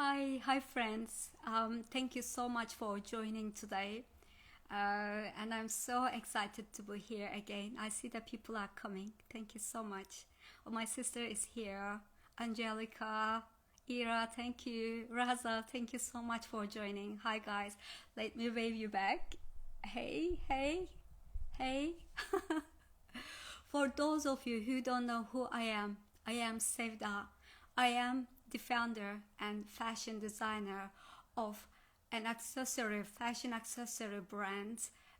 Hi friends. Thank you so much for joining today. And I'm so excited to be here again. I see that people are coming. Thank you so much. Oh, my sister is here. Angelica, Ira, thank you. Raza, thank you so much for joining. Hi guys. Let me wave you back. Hey, hey, hey. For those of you who don't know who I am Sevda. I am the founder and fashion designer of an fashion accessory brand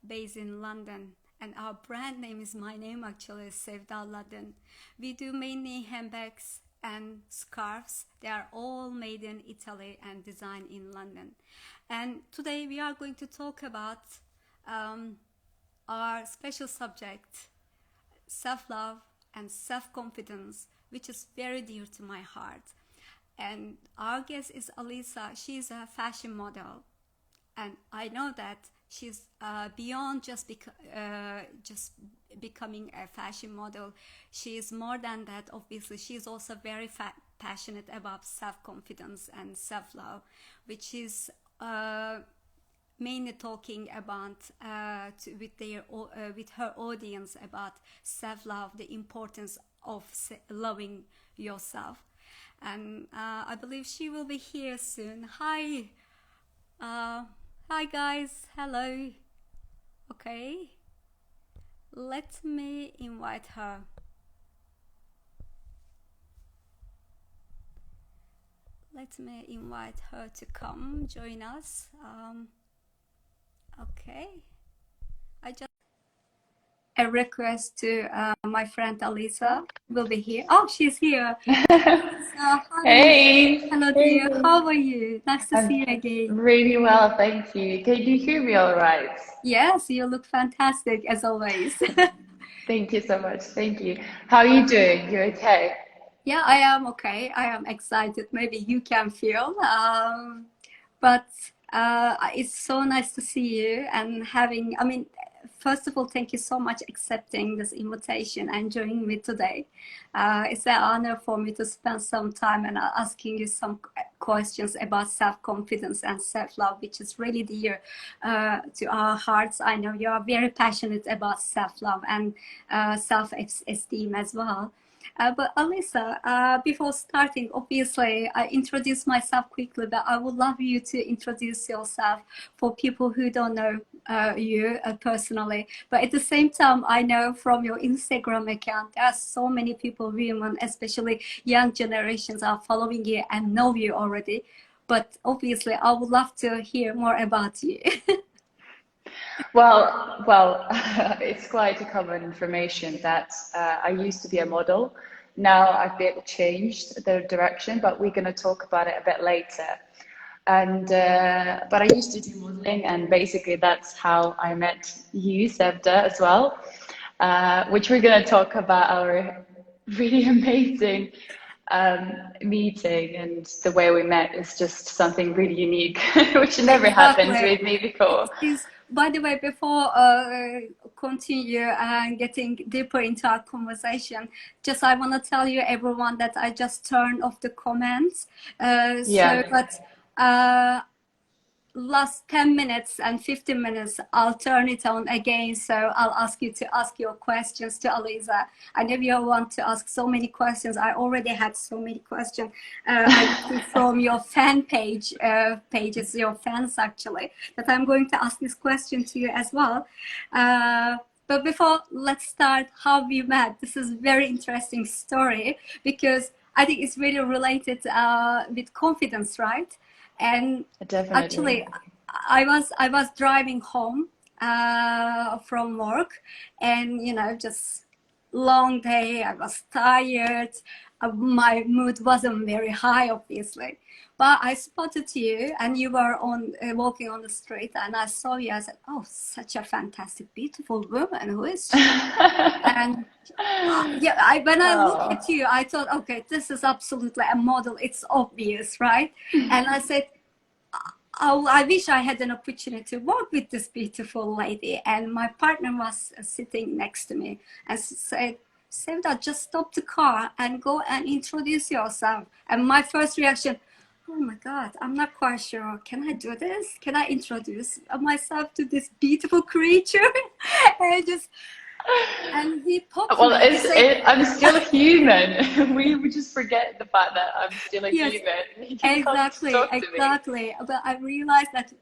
based in London. And our brand name is my name actually, Sevda London. We do mainly handbags and scarves. They are all made in Italy and designed in London. And today we are going to talk about um, our special subject, self-love and self-confidence, which is very dear to my heart. And our guest is Alisa. She's a fashion model, and I know that she's beyond just becoming a fashion model. She is more than that. Obviously, she's also very passionate about self-confidence and self-love, which is mainly talking about with her audience about self-love, the importance of loving yourself. And I believe she will be here soon. Uh, hi guys, hello. Okay, let me invite her. Let me invite her to come join us. Okay, I just a request to my friend Alisa will be here. Oh, she's here. Alisa, hi. Hey, Hello, dear. hey, How are you? Nice to see I'm you again. really well, thank you. Can you hear me all right? Yes, you look fantastic as always. Thank you so much. Thank you. How are you doing? You okay? Yeah, I am okay. I am excited. Maybe you can feel. But it's so nice to see you and having, I mean, first of all, thank you so much accepting this invitation and joining me today. It's an honor for me to spend some time and asking you some questions about self-confidence and self-love, which is really dear to our hearts. I know you are very passionate about self-love and self-esteem as well. But Alisa, before starting, obviously, I introduced myself quickly, but I would love you to introduce yourself for people who don't know you personally. But at the same time, I know from your Instagram account, there are so many people, women, especially young generations, are following you and know you already. But obviously, I would love to hear more about you. Well, it's quite a common information that I used to be a model. Now I've a bit changed the direction, but we're going to talk about it a bit later. And but I used to do modeling, and basically that's how I met you, Sevda, as well. Which we're going to talk about our really amazing meeting, and the way we met is just something really unique, which never happened Exactly. with me It before. is, by the way, before continue and getting deeper into our conversation, just I want to tell you everyone that I just turned off the comments so Yeah. that uh, last 10 minutes and 15 minutes I'll turn it on again, so I'll ask you to ask your questions to Alisa. I know you want to ask so many questions. I already had so many questions I received from your fan pages, your fans actually, that I'm going to ask this question to you as well. But before, let's start how we met. This is very interesting story because I think it's really related with confidence, right? And Definitely. actually, I was driving home from work, and just long day. I was tired. My mood wasn't very high, obviously. But I spotted you, and you were on walking on the street, and I saw you. I said, "Oh, such a fantastic, beautiful woman. Who is she?" And yeah, when I look Oh. at you, I thought, okay, this is absolutely a model. It's obvious, right? And I said, oh, I wish I had an opportunity to work with this beautiful lady. And my partner was sitting next to me and said, Sevda, just stop the car and go and introduce yourself. And my first reaction, Oh my God, I'm not quite sure. Can I do this? Can I introduce myself to this beautiful creature? And just and he poked Well, me. He said, I'm still human. We just forget the fact that I'm still a "Yes, human. You can come to exactly, talk to me. exactly." But I realized that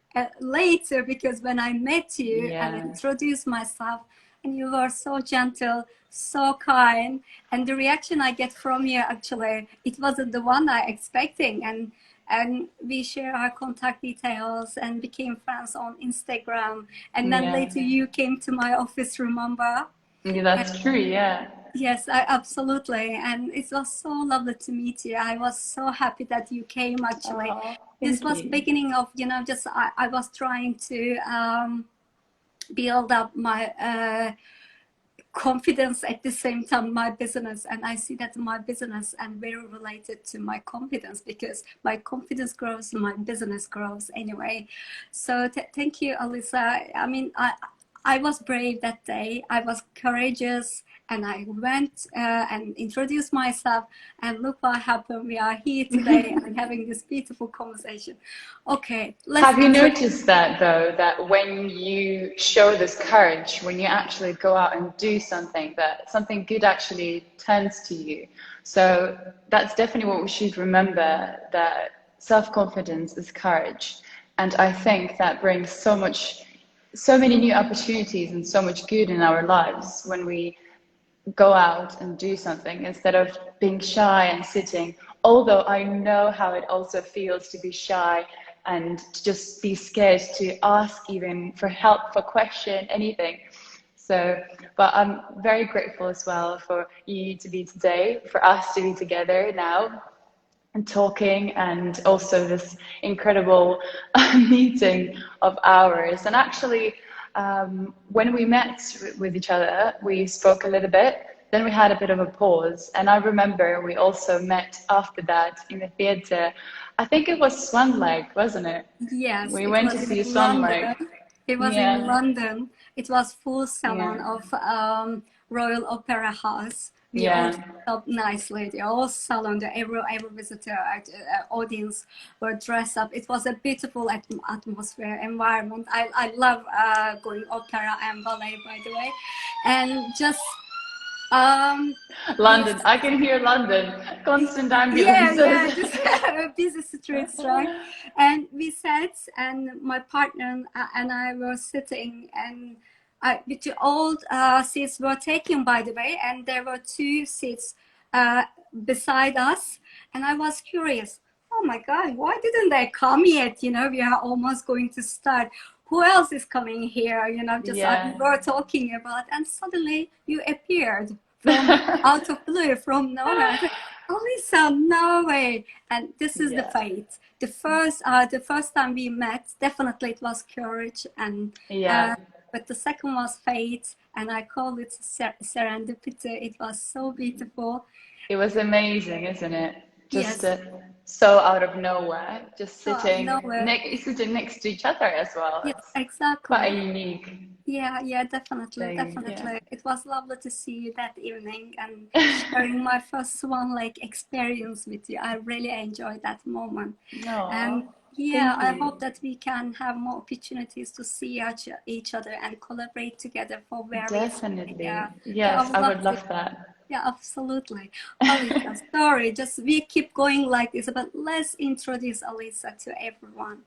later because when I met you and Yeah, introduced myself, and you were so gentle, so kind, and the reaction I get from you actually, it wasn't the one I expecting, and we share our contact details and became friends on Instagram, and then yeah, later you came to my office, remember? yeah. That's true. Yeah. Yes, absolutely. And it was so lovely to meet you. I was so happy that you came actually. Oh, This thank was you. beginning of, just I was trying to build up my confidence at the same time my business, and I see that my business and very related to my confidence because my confidence grows, my business grows anyway. So thank you, Alisa. I mean, I was brave that day. I was courageous, and I went and introduced myself. And look what happened. We are here today and having this beautiful conversation. Okay, let's Have you introduce. noticed that though, that when you show this courage, when you actually go out and do something, that something good actually turns to you? So that's definitely what we should remember, that self-confidence is courage. And I think that brings so many new opportunities and so much good in our lives when we go out and do something instead of being shy and sitting. Although I know how it also feels to be shy and to just be scared to ask even for help, for question, anything. So, but I'm very grateful as well for you to be today, for us to be together now and talking, and also this incredible meeting of ours. And actually, when we met with each other, we spoke a little bit. Then we had a bit of a pause, and I remember we also met after that in the theatre. I think it was Swan Lake, wasn't it? Yes, We it went to was see in Swan London. Lake. It was in Yeah, London. It was full salon yeah, of Royal Opera House. We all yeah. dressed up nicely. The whole salon, every visitor, audience were dressed up. It was a beautiful atmosphere, environment. I love going opera and ballet, by the way, and just um, we London, I can hear London. Constant yeah, ambulances. yeah, just busy streets, right? And we sat, and my partner and I were sitting, and the old seats were taken, by the way, and there were two seats uh, beside us, and I was curious. Oh my God, why didn't they come yet? We are almost going to start. Who else is coming here? Just we Yeah. were talking about, and suddenly you appeared from out of blue, from nowhere. Alisa, no way. And this is the Yeah. fate. The first time we met, definitely it was courage, and Yeah. but the second was fate, and I call it serendipity. It was so beautiful. It was amazing, isn't it? Just Yes. so out of nowhere, just So nowhere. sitting next to each other as well. Yes, It's quite a exactly. unique Yeah, definitely, thing. Yeah. definitely. It was lovely to see you that evening and sharing my first Swan Lake experience with you. I really enjoyed that moment. And No, yeah, thank I you. hope that we can have more opportunities to see each other and collaborate together for various. Yeah, Definitely. yeah, I Yes, would I love would to. love that. Yeah, absolutely. Alisa, sorry, just we keep going like this, but let's introduce Alisa to everyone.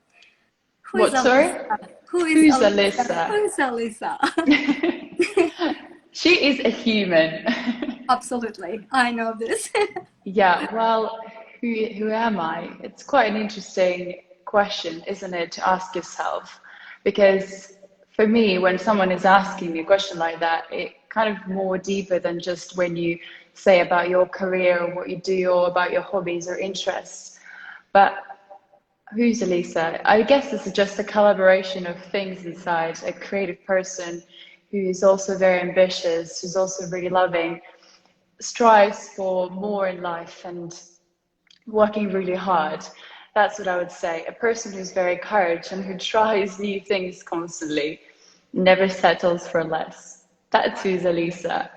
Who is What, sorry? Alisa? Who is Who's Alisa? Who Alisa? is Alisa? She is a human. Absolutely, I know this. Yeah, well, who am I? It's quite an interesting question, isn't it, to ask yourself? Because for me, when someone is asking me a question like that, it kind of more deeper than just when you say about your career or what you do or about your hobbies or interests. But who's Elisa? I guess this is just a collaboration of things inside a creative person who is also very ambitious, who's also really loving, strives for more in life and working really hard. That's what I would say. A person who's very courage and who tries new things constantly, never settles for less. That's who's Alisa.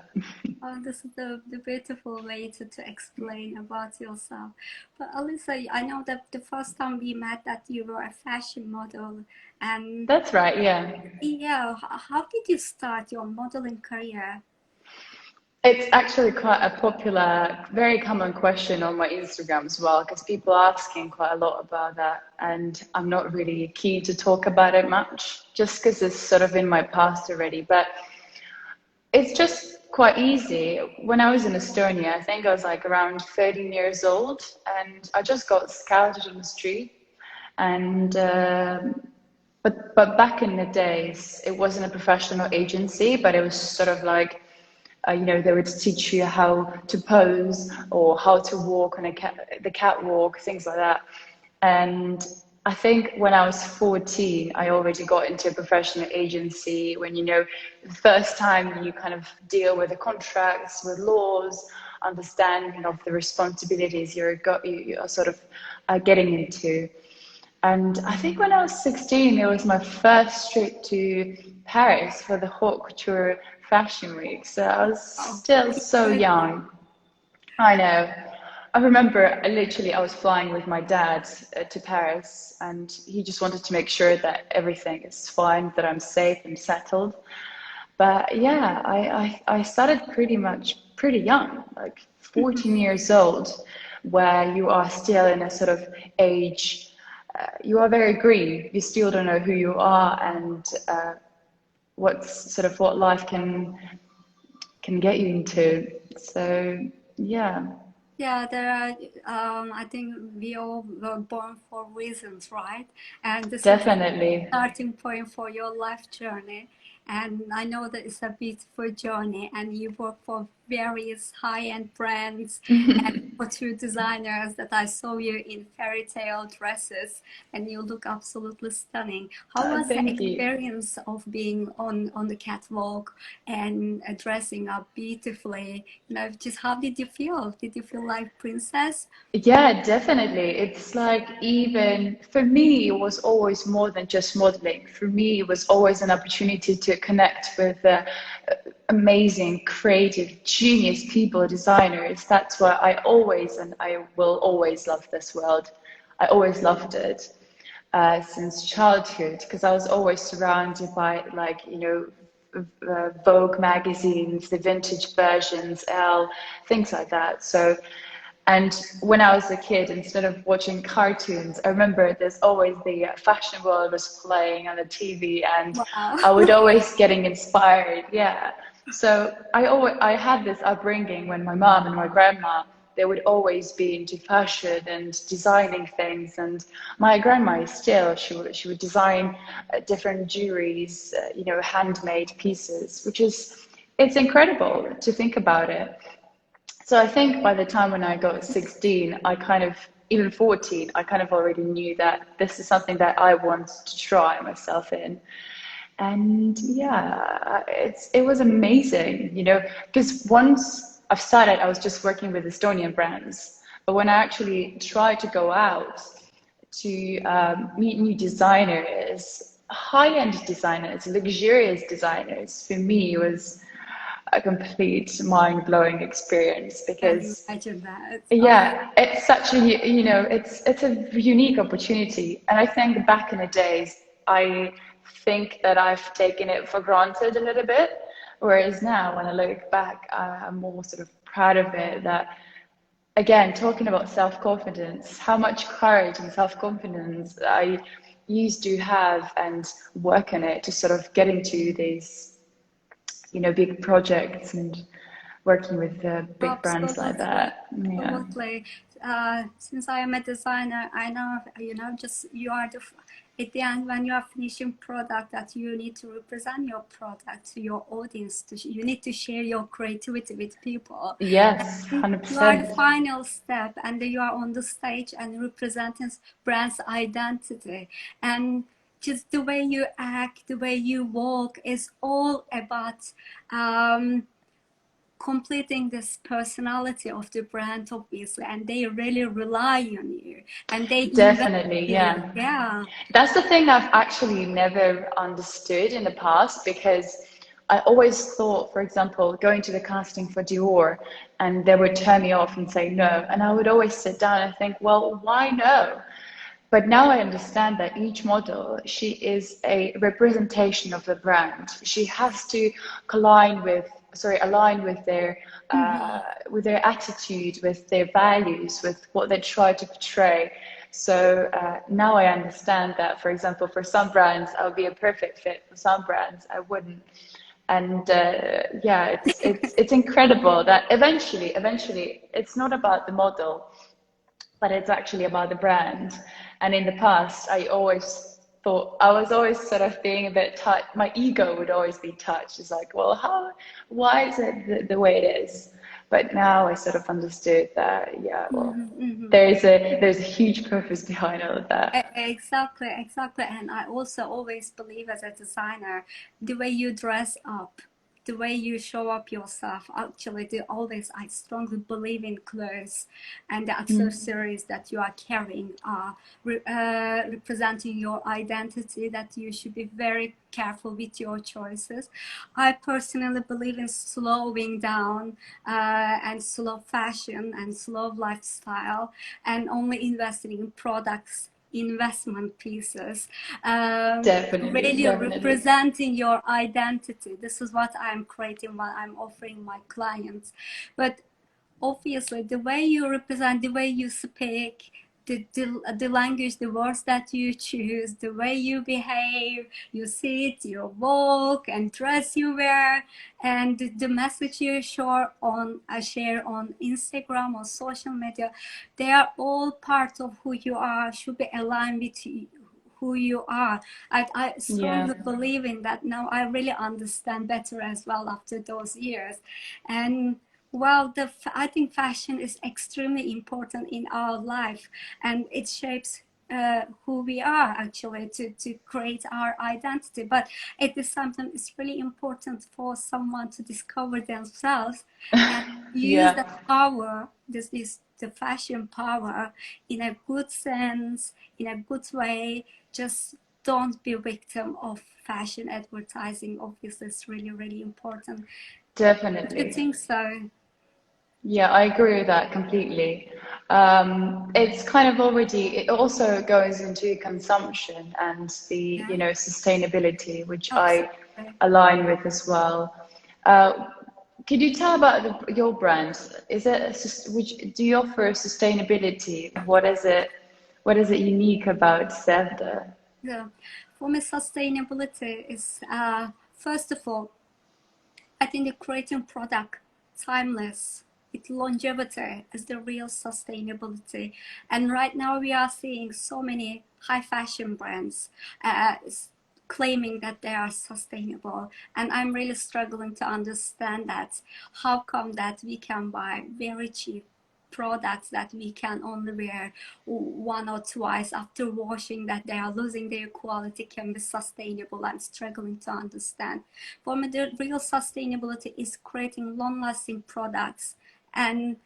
Oh, this is the beautiful way to explain about yourself. But Alisa, I know that the first time we met that you were a fashion model, and That's right, yeah. yeah, how did you start your modeling career? It's actually quite a popular, very common question on my Instagram as well, because people are asking quite a lot about that, and I'm not really keen to talk about it much, just because it's sort of in my past already. But it's just quite easy. When I was in Estonia, I think I was like around 13 years old, and I just got scouted on the street. And but back in the days, it wasn't a professional agency, but it was sort of like, they would teach you how to pose or how to walk on the catwalk, things like that. And I think when I was 14, I already got into a professional agency when, the first time you kind of deal with the contracts, with laws, understanding of the responsibilities you're sort of getting into. And I think when I was 16, it was my first trip to Paris for the Haute Couture Fashion Week. So I was Oh, still so good. young. I know. I remember I was flying with my dad to Paris, and he just wanted to make sure that everything is fine, that I'm safe and settled. But yeah, I started pretty young, like 14 years old, where you are still in a sort of age, you are very green. You still don't know who you are and what life can get you into. So yeah. Yeah, there are, I think we all were born for reasons, right? And this is the Definitely. starting point for your life journey. And I know that it's a beautiful journey, and you work for various high-end brands and couture designers that I saw you in fairy tale dresses, and you look absolutely stunning. How was the Thank you. experience of being on the catwalk and dressing up beautifully? Just how did you feel? Did you feel like princess? Yeah, definitely. It's like, even for me, it was always more than just modeling. For me, it was always an opportunity to connect with amazing, creative, genius people, designers. That's why I always and I will always love this world. I always loved it since childhood, because I was always surrounded by, like, Vogue magazines, the vintage versions, Elle, things like that. So, and when I was a kid, instead of watching cartoons, I remember there's always the Fashion World was playing on the TV, and Wow. I would always getting inspired. Yeah. So I had this upbringing when my mom and my grandma, they would always be into fashion and designing things. And my grandma is still, she would design different jewelries, handmade pieces, which is, it's incredible to think about it. So I think by the time when I got 16, I kind of, even 14, I kind of already knew that this is something that I want to try myself in. And yeah, it was amazing, because once I've started, I was just working with Estonian brands. But when I actually tried to go out to meet new designers, high-end designers, luxurious designers, for me, it was a complete mind-blowing experience, Can you because imagine that? Oh, yeah, it's such a, it's a unique opportunity. And I think back in the days, I think that I've taken it for granted a little bit. Whereas now, when I look back, I'm more sort of proud of it. That, again, talking about self-confidence, how much courage and self-confidence I used to have, and work on it to sort of get into these, big projects and working with big brands like absolutely, that. Yeah. absolutely. Since I am a designer, I know, just you are at the end when you are finishing product, that you need to represent your product to your audience. You need to share your creativity with people. Yes, And you are the 100%. final step, and you are on the stage and representing brand's identity. And just the way you act, the way you walk is all about um, completing this personality of the brand, obviously, and they really rely on you and they invest Definitely, in you. yeah. Yeah. That's the thing I've actually never understood in the past, because I always thought, for example, going to the casting for Dior, and they would turn me off and say no. And I would always sit down and think, well, why no? But now I understand that each model, she is a representation of the brand. She has to align with their attitude, with their values, with what they try to portray. So now I understand that, for example, for some brands, I would be a perfect fit. For some brands, I wouldn't. And yeah, it's incredible that eventually, it's not about the model, but it's actually about the brand. And in the past, I always thought I was always sort of being a bit touched. My ego would always be touched. It's like, well, why is it the way it is? But now I sort of understood that, yeah, well, there's a huge purpose behind all of that. Exactly, exactly. And I also always believe as a designer, the way you dress up, the way you show up yourself, actually, I strongly believe in clothes and the accessories that you are carrying are representing your identity, that you should be very careful with your choices. I personally believe in slowing down and slow fashion and slow lifestyle, and only investing in products, investment pieces, really Definitely. representing your identity. This is what I'm creating, what I'm offering my clients. But obviously, the way you represent, the way you speak, the language, the words that you choose, the way you behave, you sit, you walk, and dress you wear, and the message you share on Instagram or social media, they are all part of who you are, should be aligned with who you are. I strongly believe in that now. I really understand better as well after those years. And well, I think fashion is extremely important in our life, and it shapes who we are actually to create our identity. But at the same time, it's really important for someone to discover themselves and use the power, the fashion power, in a good sense, in a good way. Just don't be a victim of fashion advertising. Obviously, it's really, really important. Definitely. Do you think so? Yeah, I agree with that completely. It's kind of already, it also goes into consumption and the, sustainability, which I align with as well. Could you tell about your brand? Do you offer sustainability? What is it unique about Sevda? Yeah, for me, sustainability is, first of all, I think the creating product timeless, its longevity is the real sustainability. And right now we are seeing so many high fashion brands claiming that they are sustainable, and I'm really struggling to understand that. How come that we can buy very cheap products that we can only wear one or twice after washing, that they are losing their quality, can be sustainable? I'm struggling to understand. For me, the real sustainability is creating long-lasting products and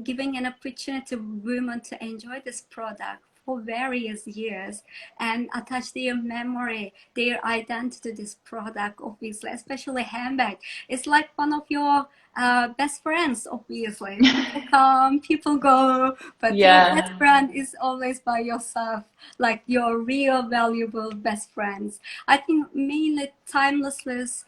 giving an opportunity to women to enjoy this product for various years and attach their memory, their identity to this product, obviously, especially handbag. It's like one of your best friends, obviously. People come, people go, but your best friend is always by yourself, like your real valuable best friends. I think mainly timelessness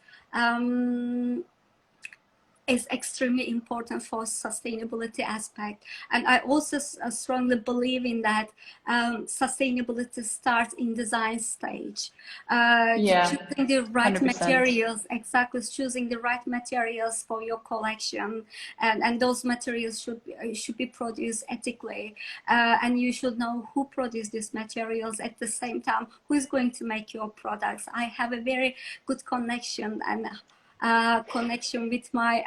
is extremely important for sustainability aspect. And I also strongly believe in that sustainability starts in design stage. Choosing the right 100%. materials, exactly, choosing the right materials for your collection, and those materials should be produced ethically, and you should know who produced these materials. At the same time, who is going to make your products. I have a very good connection with my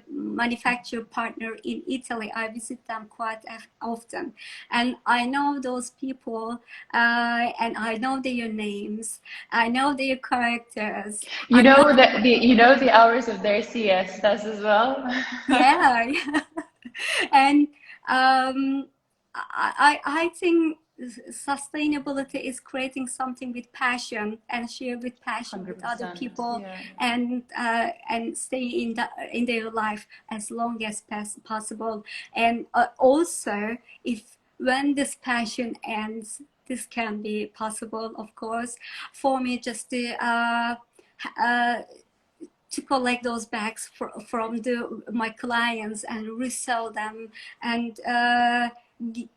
manufacturer partner in Italy. I visit them quite often, and I know those people, and I know their names, I know their characters. You know that the hours of their siestas as well. Yeah, and I think sustainability is creating something with passion and share with passion with other 100%. people, Yeah. and stay in their life as long as possible. And also, if when this passion ends, this can be possible, of course, for me just uh, to collect those bags from my clients and resell them, and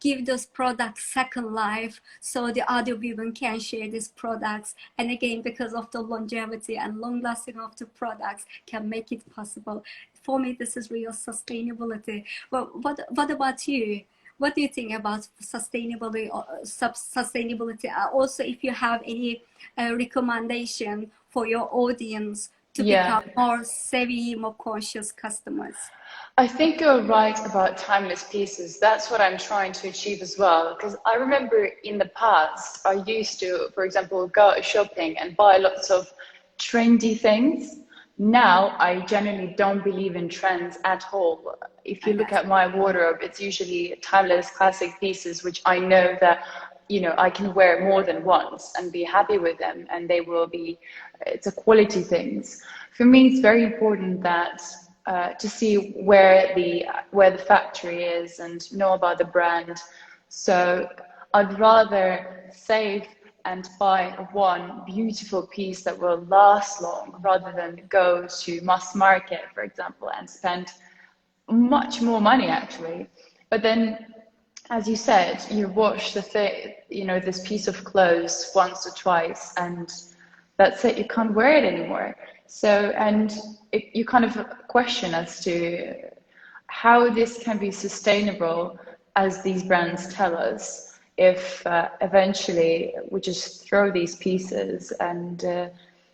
give those products second life, so the other women can share these products. And again, because of the longevity and long lasting of the products can make it possible. For me, this is real sustainability. Well, what about you? What do you think about sustainability? Sustainability. Also, if you have any recommendation for your audience to become Yeah. more savvy, more conscious customers. I think you're right about timeless pieces. That's what I'm trying to achieve as well. Because I remember in the past, I used to, for example, go shopping and buy lots of trendy things. Now, I generally don't believe in trends at all. If you look Yes, at my wardrobe, it's usually timeless classic pieces, which I know that, I can wear more than once and be happy with them, and they will be, it's a quality things. For me, it's very important that to see where the factory is and know about the brand. So I'd rather save and buy one beautiful piece that will last long rather than go to mass market, for example, and spend much more money actually. But then, as you said, you wash this piece of clothes once or twice, and that's it. You can't wear it anymore. So, and you kind of question as to how this can be sustainable, as these brands tell us, if eventually we just throw these pieces and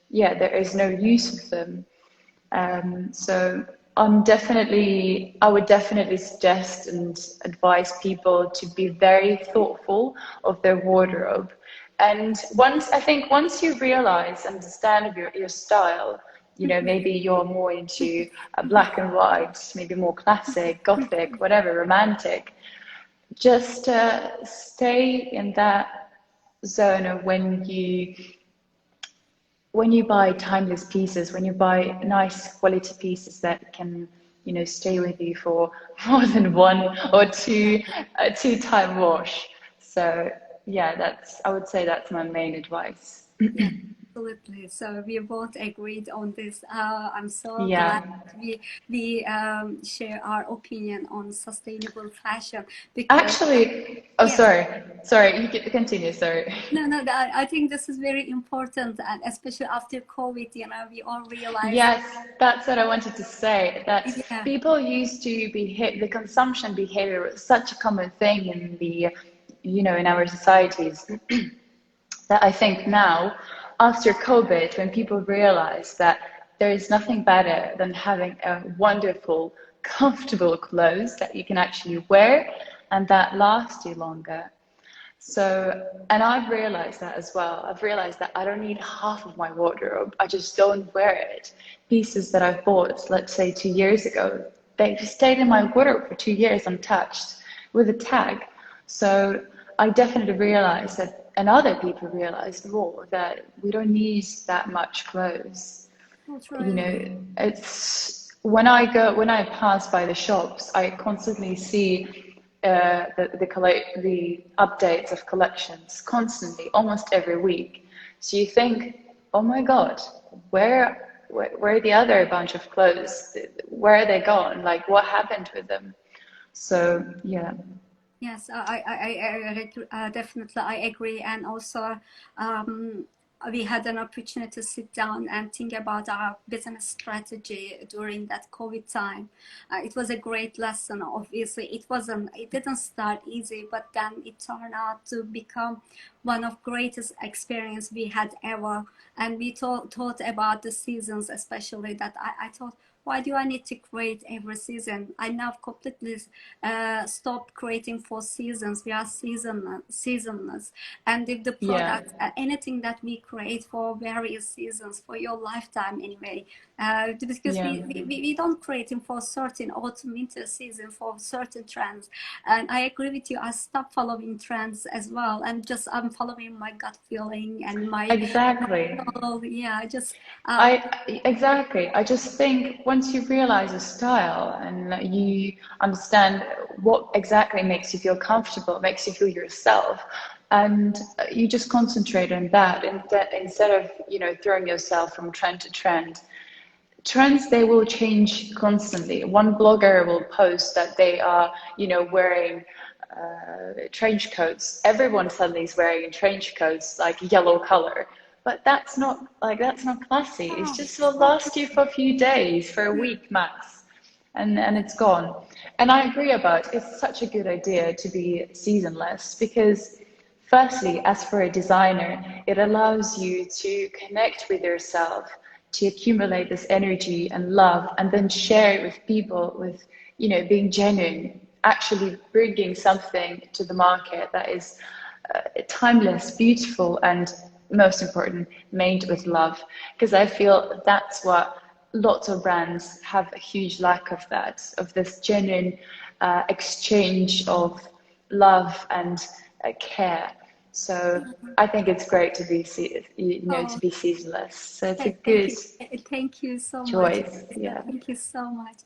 yeah, there is no use of them. So I would definitely suggest and advise people to be very thoughtful of their wardrobe. And once you realize, understand your style, maybe you're more into black and white, maybe more classic, gothic, whatever, romantic. Just stay in that zone of when you buy timeless pieces, when you buy nice quality pieces that can, stay with you for more than one or two, two-time wash. So yeah, I would say that's my main advice. yes, absolutely. So we both agreed on this. I'm so glad Yeah. we share our opinion on sustainable fashion, because Actually, oh, yes. sorry, you can continue, sorry. No, I think this is very important, and especially after COVID, we all realized. Yes, that's what I wanted to say. That Yeah. people used to behave, the consumption behavior was such a common thing in in our societies, that I think now, after COVID, when people realize that there is nothing better than having a wonderful, comfortable clothes that you can actually wear and that last you longer. So, and I've realized that as well. I've realized that I don't need half of my wardrobe. I just don't wear it. Pieces that I've bought, let's say 2 years ago, they just stayed in my wardrobe for 2 years untouched with a tag. So I definitely realized that, and other people realized more, that we don't need that much clothes. That's right. It's when I pass by the shops, I constantly see the updates of collections constantly, almost every week. So you think, oh my God, where are the other bunch of clothes? Where are they gone? Like, what happened with them? So yeah. Yes, definitely I agree. And also, um, we had an opportunity to sit down and think about our business strategy during that COVID time. It was a great lesson. Obviously, it didn't start easy, but then it turned out to become one of greatest experience we had ever. And we thought about the seasons, especially that I thought, why do I need to create every season? I now completely stopped creating for seasons. We are seasonless. And if the Yeah. product, anything that we create for various seasons for your lifetime anyway. Because Yeah. we don't create them for certain autumn winter season for certain trends. And I agree with you. I stopped following trends as well. I'm following my gut feeling and my Exactly. yeah. I just I exactly. I just think once you realize a style and you understand what exactly makes you feel comfortable, makes you feel yourself, and you just concentrate on that instead of, throwing yourself from trend to trend. Trends, they will change constantly. One blogger will post that they are, wearing trench coats. Everyone suddenly is wearing trench coats like yellow color, but that's not classy. It's oh, just will last you for a few days, for a week max, and it's gone. And I agree about it's such a good idea to be seasonless because firstly, as for a designer, it allows you to connect with yourself, to accumulate this energy and love, and then share it with people with, being genuine, actually bringing something to the market that is timeless, beautiful, and most important, made with love. Because I feel that's what lots of brands have a huge lack of that, of this genuine exchange of love and care. So I think it's great to be, to oh, be seasonless. So it's a thank good you. Thank you so much. choice. Yeah. Thank you so much.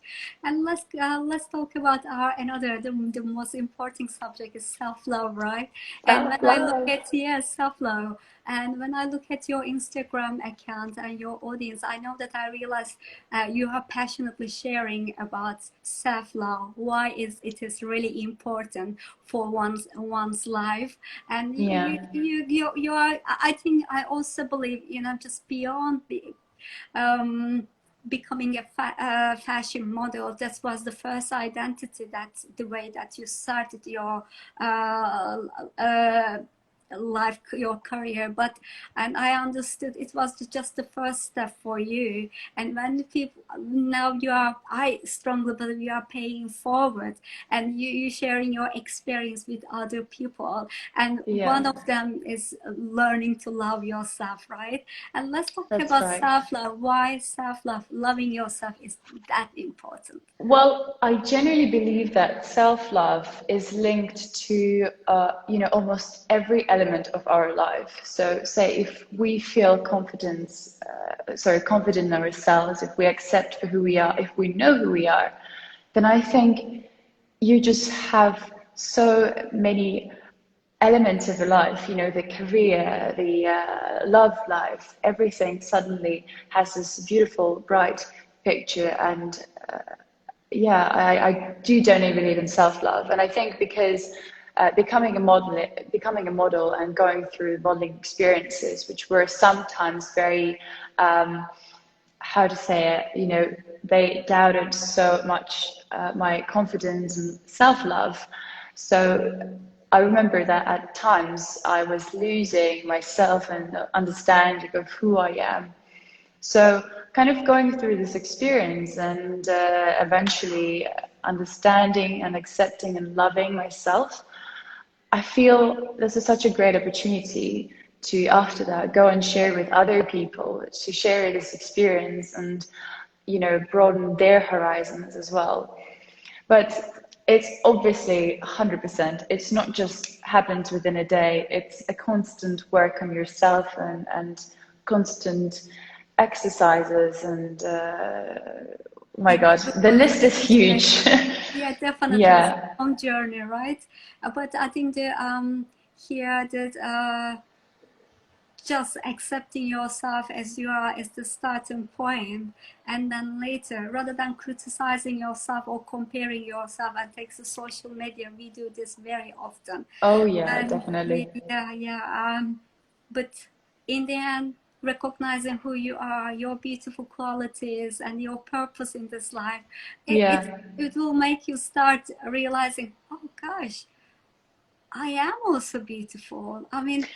And let's talk about our another the most important subject is self-love, right? And when I look Self-love. at yes, self-love, and when I look at your Instagram account and your audience, I know that I realize you are passionately sharing about self-love. Why is it is really important for one's life, and Yeah. you are. I think I also believe just beyond um, becoming a fashion model. That was the first identity. That's the way that you started your uh, uh, life, your career. But and I understood it was just the first step for you. And when people now you are, I strongly believe you are paying forward, and you sharing your experience with other people. And Yeah. one of them is learning to love yourself, right? And let's talk That's about right. self-love. Why self-love, loving yourself is that important? Well, I genuinely believe that self-love is linked to, almost every element of our life. So, say if we feel confident in ourselves, if we accept for who we are, if we know who we are, then I think you just have so many elements of your life, the career, the love life, everything suddenly has this beautiful, bright picture. And yeah, I do genuinely believe in self-love. And I think because becoming a model and going through modeling experiences, which were sometimes very, how to say it, they doubted so much my confidence and self-love. So I remember that at times I was losing myself and understanding of who I am. So, kind of going through this experience and eventually understanding and accepting and loving myself, I feel this is such a great opportunity to, after that, go and share with other people, to share this experience and, broaden their horizons as well. But it's obviously 100%. It's not just happens within a day. It's a constant work on yourself and constant exercises. And oh my God, the list is huge. Yeah, definitely. It's Yeah, a long journey, right? But I think the here that just accepting yourself as you are is the starting point, and then later, rather than criticizing yourself or comparing yourself, and takes the social media, we do this very often. oh yeah, And definitely. but in the end, recognizing who you are, your beautiful qualities, and your purpose in this life, it, it, Yeah. it will make you start realizing, oh gosh, I am also beautiful. I mean,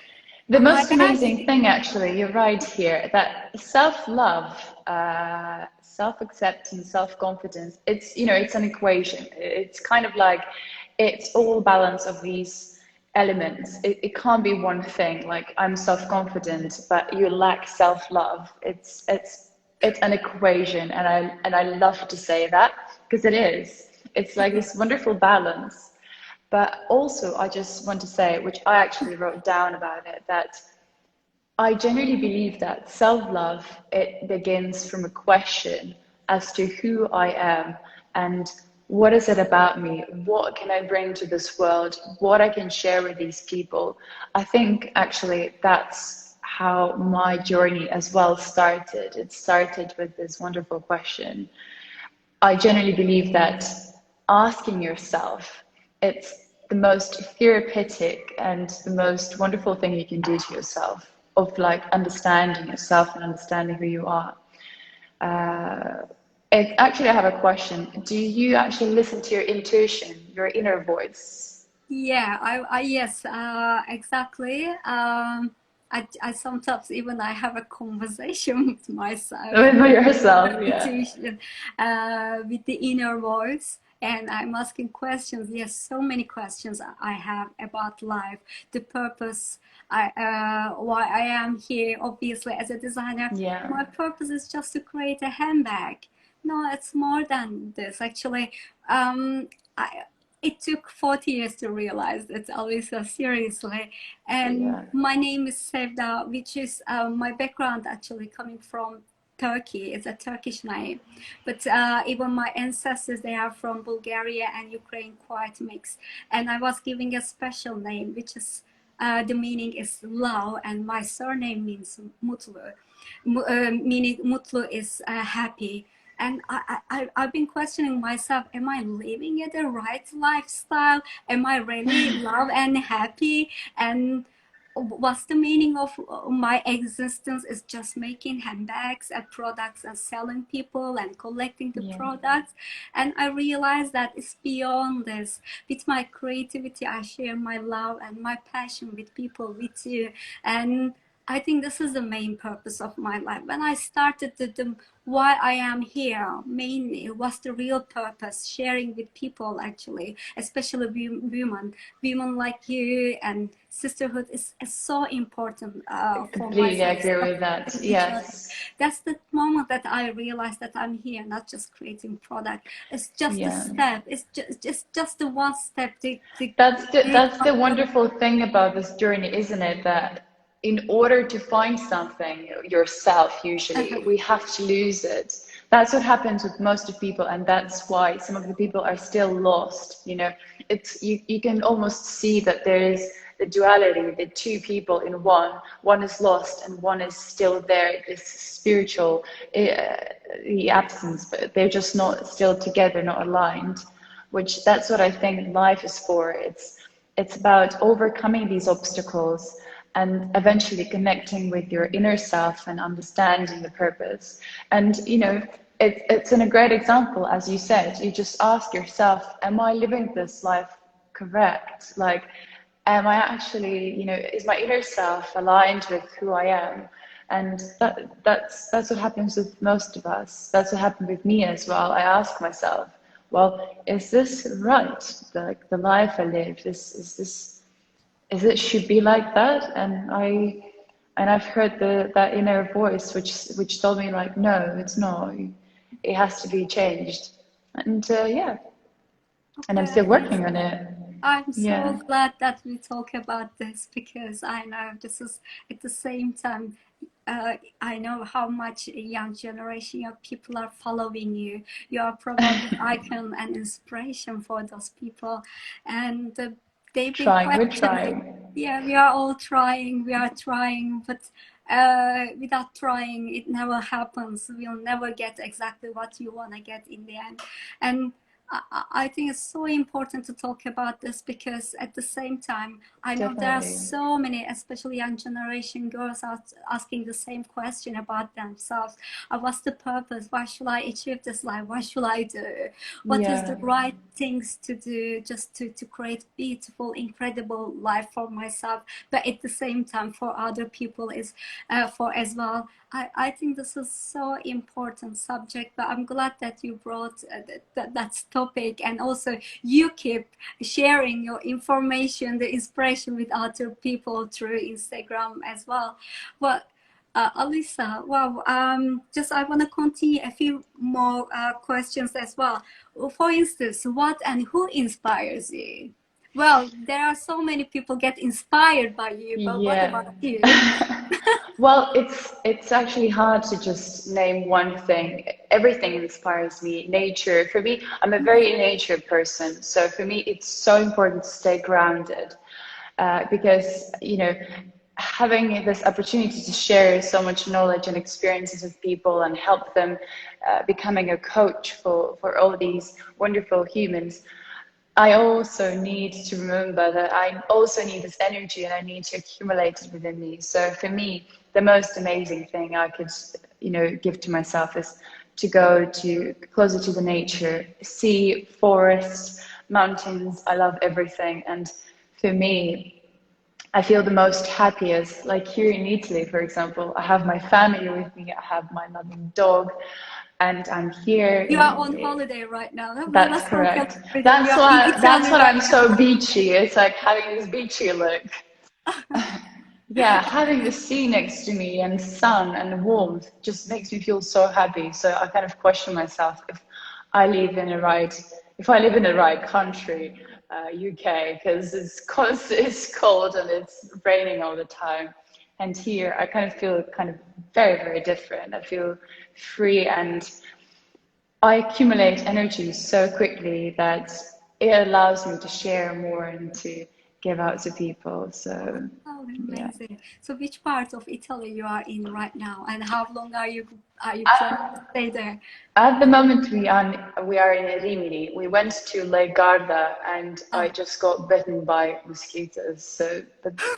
The I most am. amazing thing, actually, you're right here, that self-love, self-acceptance, self-confidence, it's an equation. It's kind of like it's all balance of these elements. It can't be one thing. Like I'm self-confident, but you lack self-love. It's an equation, and I love to say that because it is. It's like this wonderful balance. But also, I just want to say, which I actually wrote down about it, that I genuinely believe that self-love, it begins from a question as to who I am and what is it about me? What can I bring to this world? What I can share with these people? I think actually that's how my journey as well started. It started with this wonderful question. I genuinely believe that asking yourself, it's the most therapeutic and the most wonderful thing you can do to yourself, of like understanding yourself and understanding who you are. Uh, Actually, I have a question. Do you actually listen to your intuition, your inner voice? Yeah, yes, exactly. I sometimes even I have a conversation with myself, With the yourself, yeah. intuition, with the inner voice, and I'm asking questions. Yes, so many questions I have about life, the purpose, why I am here. Obviously, as a designer, Yeah. my purpose is just to create a handbag. No, it's more than this. Actually, I it took 40 years to realize that, Alisa, seriously. And Yeah. my name is Sevda, which is my background actually coming from Turkey. It's a Turkish name. But even my ancestors, they are from Bulgaria and Ukraine, quite mixed. And I was giving a special name, which is the meaning is love, and my surname means Mutlu. Meaning Mutlu is happy. And I've been questioning myself, am I living at the right lifestyle? Am I really love and happy? And what's the meaning of my existence? Is just making handbags and products and selling people and collecting the Yeah. products. And I realized that it's beyond this. With my creativity, I share my love and my passion with people, with you. And I think this is the main purpose of my life. When I started the why I am here, mainly was the real purpose, sharing with people actually, especially women like you, and sisterhood is so important for Completely myself. agree with that. Each other. Yes. That's the moment that I realized that I'm here, not just creating product. It's just a Yeah. step. It's just the one step to create That's my the purpose. wonderful thing about this journey, isn't it? That in order to find something yourself, usually we have to lose it. That's what happens with most of people, and that's why some of the people are still lost. You know, it's you can almost see that there is the duality, the two people in one. One is lost and one is still there. This spiritual, the absence, but they're just not still together, not aligned. Which that's what I think life is for. It's about overcoming these obstacles and eventually connecting with your inner self and understanding the purpose. And you know, it's in a great example, as you said. You just ask yourself, am I living this life correct? Like, am I actually, you know, is my inner self aligned with who I am? And that's what happens with most of us. That's what happened with me as well. I ask myself, well, is this right? Like the life I live, is it should be like that? And I've heard that inner voice which told me like, no, it's not. It has to be changed. And yeah, and I'm Okay, still working on it. I'm so Yeah, glad that we talk about this, because I know this is at the same time. I know how much young generation of people are following you. You are probably icon and inspiration for those people, and they've been trying. We're questioning. trying. Yeah, we are all trying. We are trying, but without trying, it never happens. We'll never get exactly what you want to get in the end, and I think it's so important to talk about this, because at the same time, I know there are Definitely. so many, especially young generation girls, are asking the same question about themselves. What's the purpose? Why should I achieve this life? What should I do? What is the Yeah, right things to do, just to create beautiful, incredible life for myself, but at the same time for other people is for as well. I think this is so important subject, but I'm glad that you brought that topic, and also you keep sharing your information, the inspiration with other people through Instagram as well. Well, Alisa, wow, just I want to continue a few more questions as well. For instance, what and who inspires you? Well, there are so many people get inspired by you, but what about Yeah. you? Well, it's actually hard to just name one thing. Everything inspires me. Nature, for me, I'm a very nature person. So for me, it's so important to stay grounded, because, having this opportunity to share so much knowledge and experiences with people and help them, becoming a coach for all these wonderful humans. I also need to remember that I also need this energy and I need to accumulate it within me. So for me, the most amazing thing I could, give to myself is to go to closer to the nature, see forests, mountains. I love everything. And for me, I feel the most happiest, like here in Italy, for example. I have my family with me, I have my loving dog, and I'm here You are in. on holiday right now. No, we That's must not correct. celebrate it. You That's are in why that's Italy what right I'm so now. beachy. It's like having this beachy look. Yeah, having the sea next to me and sun and warmth just makes me feel so happy. So I kind of question myself I live in the right, if I live in the right country, UK, because it's cold and it's raining all the time. And here I kind of feel kind of very, very different. I feel free and I accumulate energy so quickly that it allows me to share more and to give out to people. So, Oh, yeah. amazing. So which part of Italy you are in right now, and how long are you planning to stay there? At the moment, we are in Rimini. We went to Lake Garda, and I Oh, just got bitten by mosquitoes. So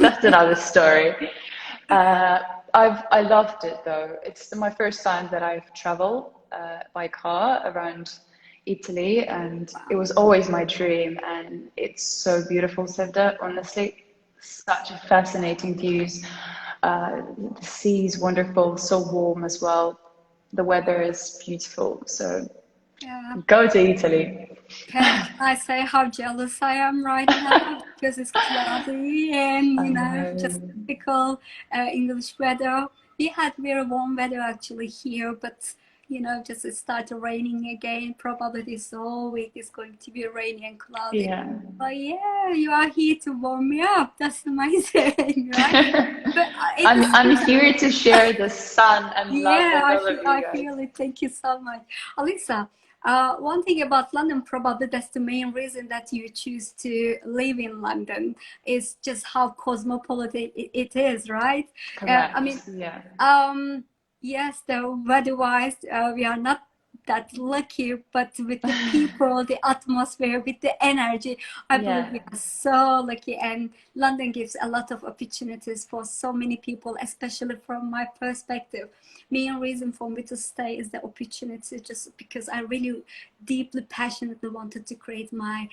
that's another story. Uh, I loved it though. It's my first time that I've traveled by car around Italy, and it wow. was always my dream. And it's so beautiful, Sevda. Honestly, such a fascinating views. The sea is wonderful, so warm as well. The weather is beautiful. So Yeah. go to Italy. Can I say how jealous I am right now? Because it's cloudy and, I just know. typical English weather. We had very warm weather actually here, but, just it started raining again. Probably this whole week is going to be rainy and cloudy. Yeah. But yeah, you are here to warm me up. That's amazing, right? But at the I'm same time, here to share the sun and love yeah, with all of you I guys. feel it. Thank you so much. Alisa, one thing about London, probably that's the main reason that you choose to live in London, is just how cosmopolitan it is, right? I Correct. mean, Yeah. um, yes, the weather-wise, we are not that lucky, but with the people, the atmosphere, with the energy, I believe Yeah. we are so lucky. And London gives a lot of opportunities for so many people, especially from my perspective. Main reason for me to stay is the opportunity, just because I really deeply, passionately wanted to create my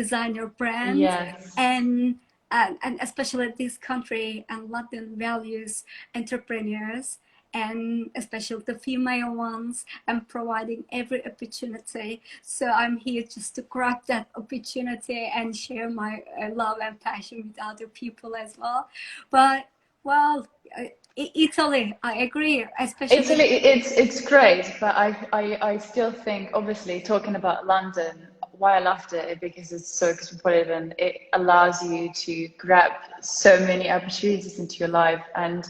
designer brand, Yes. and and especially this country and London values entrepreneurs, and especially the female ones, and providing every opportunity. So I'm here just to grab that opportunity and share my love and passion with other people as well. But well, Italy, I agree, especially. It's great, but I still think, obviously, talking about London, why I loved it because it's so cosmopolitan. It allows you to grab so many opportunities into your life, and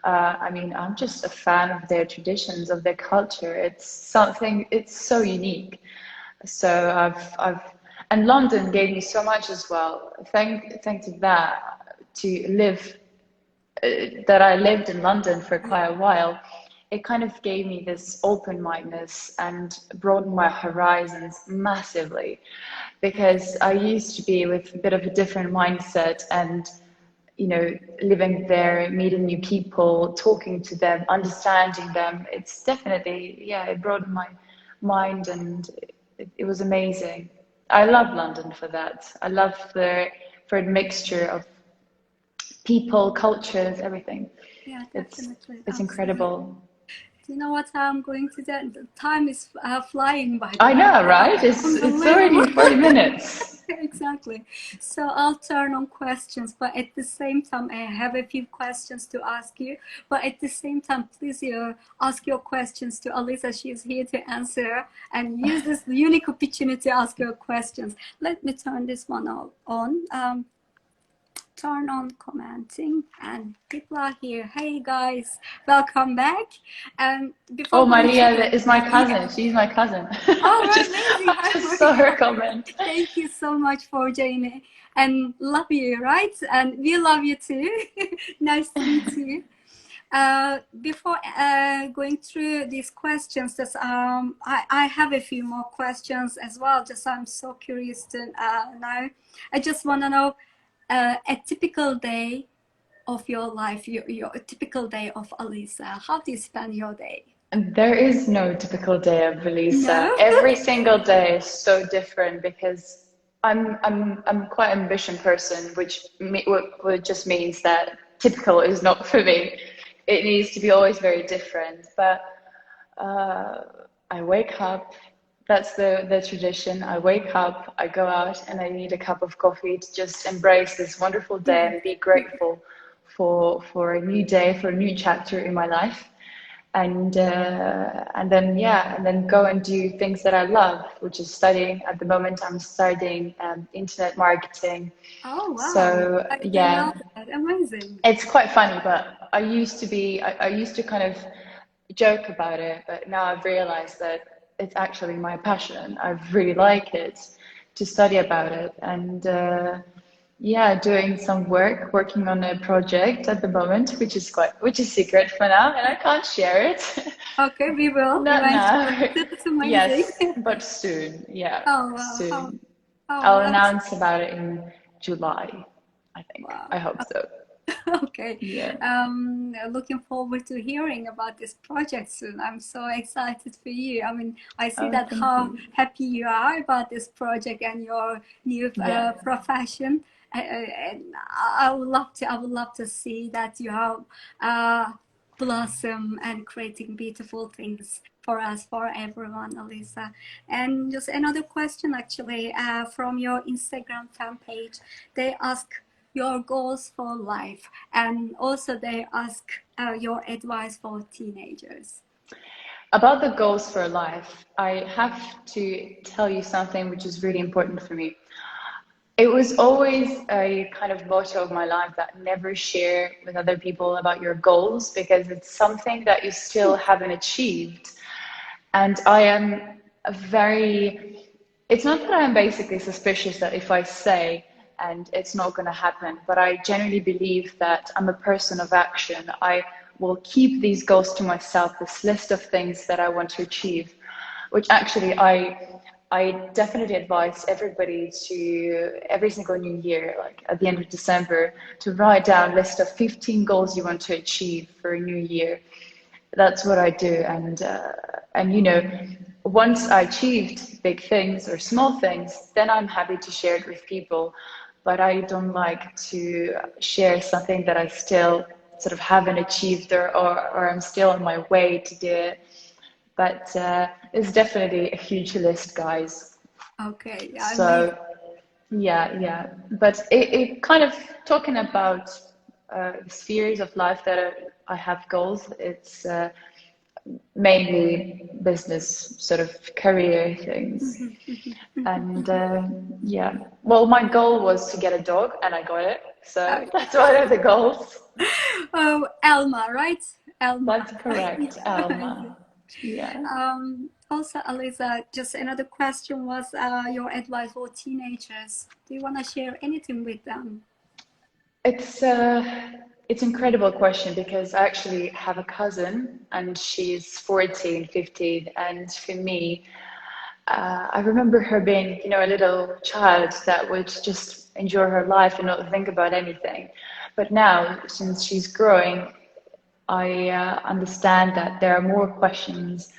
I mean, I'm just a fan of their traditions, of their culture. It's something. It's so unique. So and London gave me so much as well. Thanks to that, to live that I lived in London for quite a while, it kind of gave me this open mindedness and broadened my horizons massively because I used to be with a bit of a different mindset and living there, meeting new people, talking to them, understanding them. It's definitely, yeah, it broadened my mind and it was amazing. I love London for that. I love for the mixture of people, cultures, everything. Yeah, It's definitely. it's Absolutely. incredible. Do you know what I'm going to do? The time is flying, by the I way. know, right? It's Unbelievable. already 40 minutes. Exactly. So I'll turn on questions, but at the same time, I have a few questions to ask you. But at the same time, please ask your questions to Alisa. She is here to answer and use this unique opportunity to ask your questions. Let me turn this one on. Turn on commenting and people are here. Hey guys, welcome back. And before Oh, going to Maria is my cousin. yeah. She's my cousin. Oh, amazing. I Hi, just saw her Maria. comment. Thank you so much for joining and love you, right? And we love you too. Nice to meet you. Before going through these questions, I have a few more questions as well. Just I'm so curious to know. I just want to know a typical day of your life, your typical day of Alisa. How do you spend your day? And there is no typical day of Alisa. No? Every single day is so different because I'm quite an ambitious person, which just means that typical is not for me. It needs to be always very different. But uh, I wake up. That's the tradition. I wake up, I go out, and I need a cup of coffee to just embrace this wonderful day and be grateful for a new day, for a new chapter in my life, and then go and do things that I love, which is studying. At the moment, I'm studying internet marketing. Oh, wow. So I didn't know yeah, that. Amazing. it's quite funny, but I used to kind of joke about it, but now I've realized that it's actually my passion. I really like it to study about it, and yeah, doing some working on a project at the moment, which is secret for now, and I can't share it. Okay, we will Not eventually. now. That's amazing. Yes, but soon. Yeah, Oh, wow. soon. Oh, I'll that's announce about it in July, I think. wow. I hope so. Okay. Yeah. Looking forward to hearing about this project soon. I'm so excited for you. I mean, I see Oh, that thank how you. happy you are about this project and your new Yeah. profession. And I would love to. I would love to see that you have blossom and creating beautiful things for us, for everyone, Alisa. And just another question, actually, from your Instagram fan page. They ask your goals for life, and also they ask your advice for teenagers. About the goals for life, I have to tell you something which is really important for me. It was always a kind of motto of my life that never share with other people about your goals because it's something that you still haven't achieved. And I am a very, it's not that I'm basically suspicious that if I say and it's not going to happen, but I genuinely believe that I'm a person of action. I will keep these goals to myself, this list of things that I want to achieve, which actually I definitely advise everybody to every single new year, like at the end of December, to write down a list of 15 goals you want to achieve for a new year. That's what I do, and once I achieved big things or small things, then I'm happy to share it with people. But I don't like to share something that I still sort of haven't achieved or I'm still on my way to do it. But it's definitely a huge list, guys. Okay, yeah, amazing. So yeah. But it kind of talking about spheres of life that I have goals. It's mainly business, sort of career things. And yeah, well, my goal was to get a dog, and I got it. So Okay. that's one of the goals. Oh, Elma, right? Elma. That's correct, Yeah, amazing. Alma. Yeah. Also, Alisa, just another question was your advice for teenagers. Do you want to share anything with them? It's incredible question because I actually have a cousin and she's 14, 15, and for me, I remember her being, a little child that would just enjoy her life and not think about anything. But now, since she's growing, I understand that there are more questions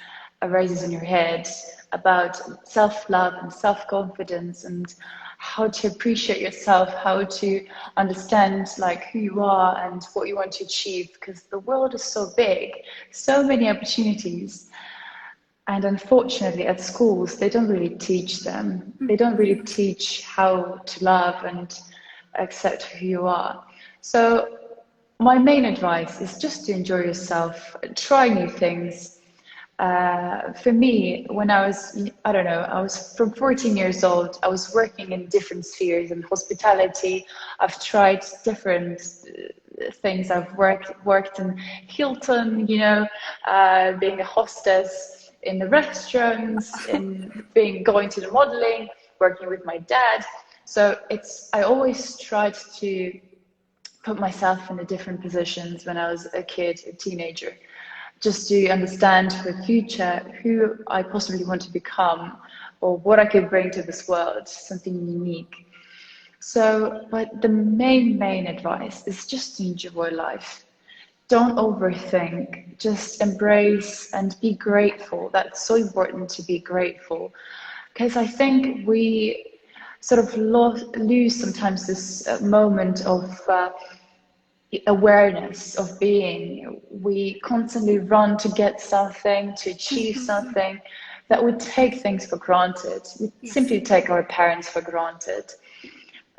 arises in your head about self-love and self-confidence and how to appreciate yourself, how to understand like who you are and what you want to achieve, because the world is so big, so many opportunities. And unfortunately, at schools, they don't really teach them. They don't really teach how to love and accept who you are. So my main advice is just to enjoy yourself, try new things. For me, when I was, I don't know, I was from 14 years old, I was working in different spheres in hospitality. I've tried different things. I've worked in Hilton, being a hostess in the restaurants, in going to the modeling, working with my dad. So I always tried to put myself in the different positions when I was a kid, a teenager, just to understand for the future who I possibly want to become or what I could bring to this world, something unique. So, but the main advice is just to enjoy life. Don't overthink, just embrace and be grateful. That's so important, to be grateful, because I think we sort of lose sometimes this moment of awareness of being. We constantly run to get something, to achieve something, that we take things for granted. We simply take our parents for granted.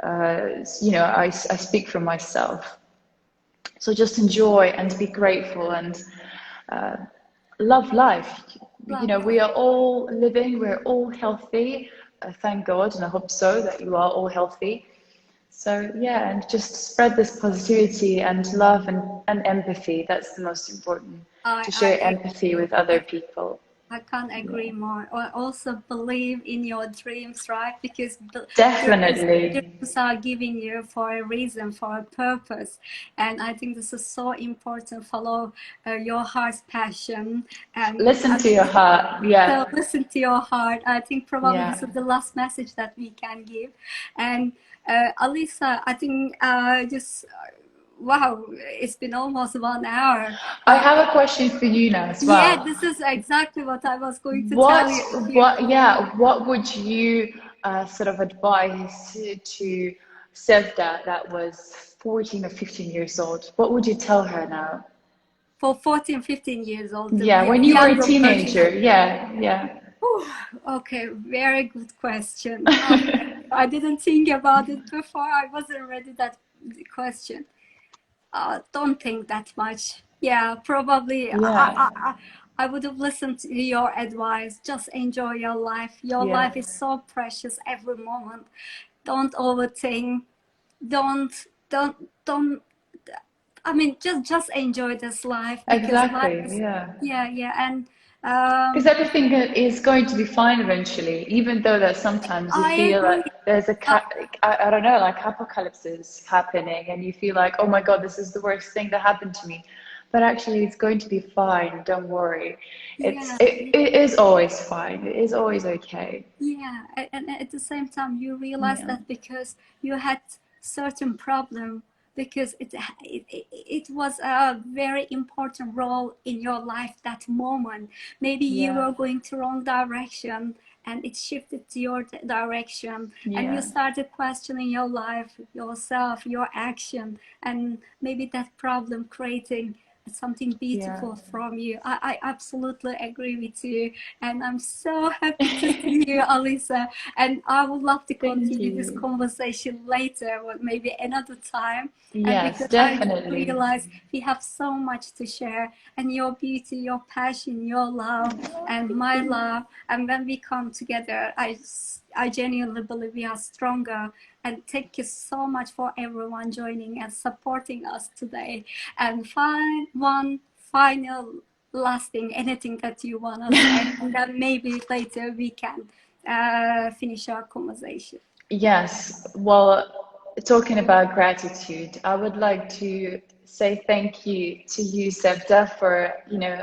I speak for myself. So just enjoy and be grateful and love life. We are all living, we're all healthy. Thank God, and I hope so that you are all healthy. So yeah, and just spread this positivity and love and empathy. That's the most important, to share empathy with other people. I can't agree more. I also believe in your dreams, right? Because definitely dreams are giving you for a reason, for a purpose. And I think this is so important. Follow your heart's passion. And listen to your heart. Yeah. So listen to your heart. I think probably Yeah. this is the last message that we can give. And Alisa, I think wow, it's been almost 1 hour. I have a question for you now as well. Yeah, this is exactly what I was going to tell you. What would you sort of advise to Sevda that was 14 or 15 years old? What would you tell her now? For 14, 15 years old. Yeah, when you were a teenager. Yeah. Okay, very good question. I didn't think about it before. I wasn't ready that question. Don't think that much. Yeah, probably. Yeah. I would have listened to your advice. Just enjoy your life. Your Yeah. life is so precious every moment. Don't overthink. Don't. I mean, just enjoy this life, because life Exactly. is, Yeah. yeah, and Because everything is going to be fine eventually, even though that sometimes you I feel agree. like there's I don't know, like apocalypse is happening, and you feel like, oh my God, this is the worst thing that happened to me. But actually, it's going to be fine. Don't worry. Yeah, It is always fine. It is always okay. yeah, and at the same time, you realize Yeah. that because you had certain problem, because it was a very important role in your life that moment. Maybe you Yeah. were going to wrong direction, and it shifted to your direction, and you Yeah. started questioning your life, yourself, your action, and maybe that problem creating something Yeah. beautiful from you. I absolutely agree with you, and I'm so happy to see you, Alisa. And I would love to Thank continue this you. conversation later, or maybe another time. And Yes, because I just definitely. realized we have so much to share, and your beauty, your passion, your love, and my love. And when we come together, I genuinely believe we are stronger. And thank you so much for everyone joining and supporting us today. And one final last thing, anything that you want to say, and then maybe later we can finish our conversation. Yes. Well, talking about gratitude, I would like to say thank you to you, Sevda, for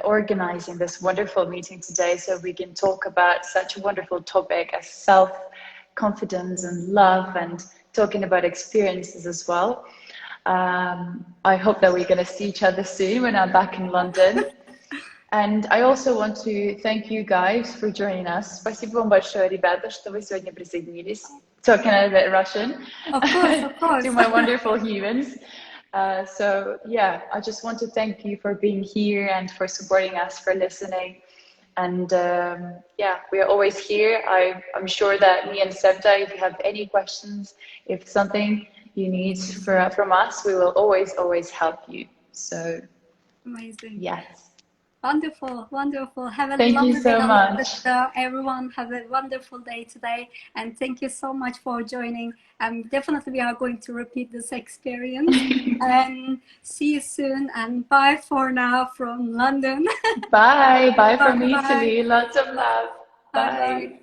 organizing this wonderful meeting today, so we can talk about such a wonderful topic as self-confidence and love, and talking about experiences as well. I hope that we're going to see each other soon when I'm back in London. And I also want to thank you guys for joining us. Спасибо вам большое, ребята, что вы сегодня присоединились. Talking a bit Russian. Of course, of course. To my wonderful humans. So yeah, I just want to thank you for being here and for supporting us, for listening. And yeah, we are always here. I'm sure that me and Sevda, if you have any questions, if something you need from us, we will always help you. So Amazing. yes. Wonderful, wonderful. Have a Thank lovely you so day, much. everyone. Have a wonderful day today. And thank you so much for joining. Definitely we are going to repeat this experience. And see you soon. And bye for now from London. Bye. Bye from Bye. Italy. Lots of love. Bye. Bye. Bye.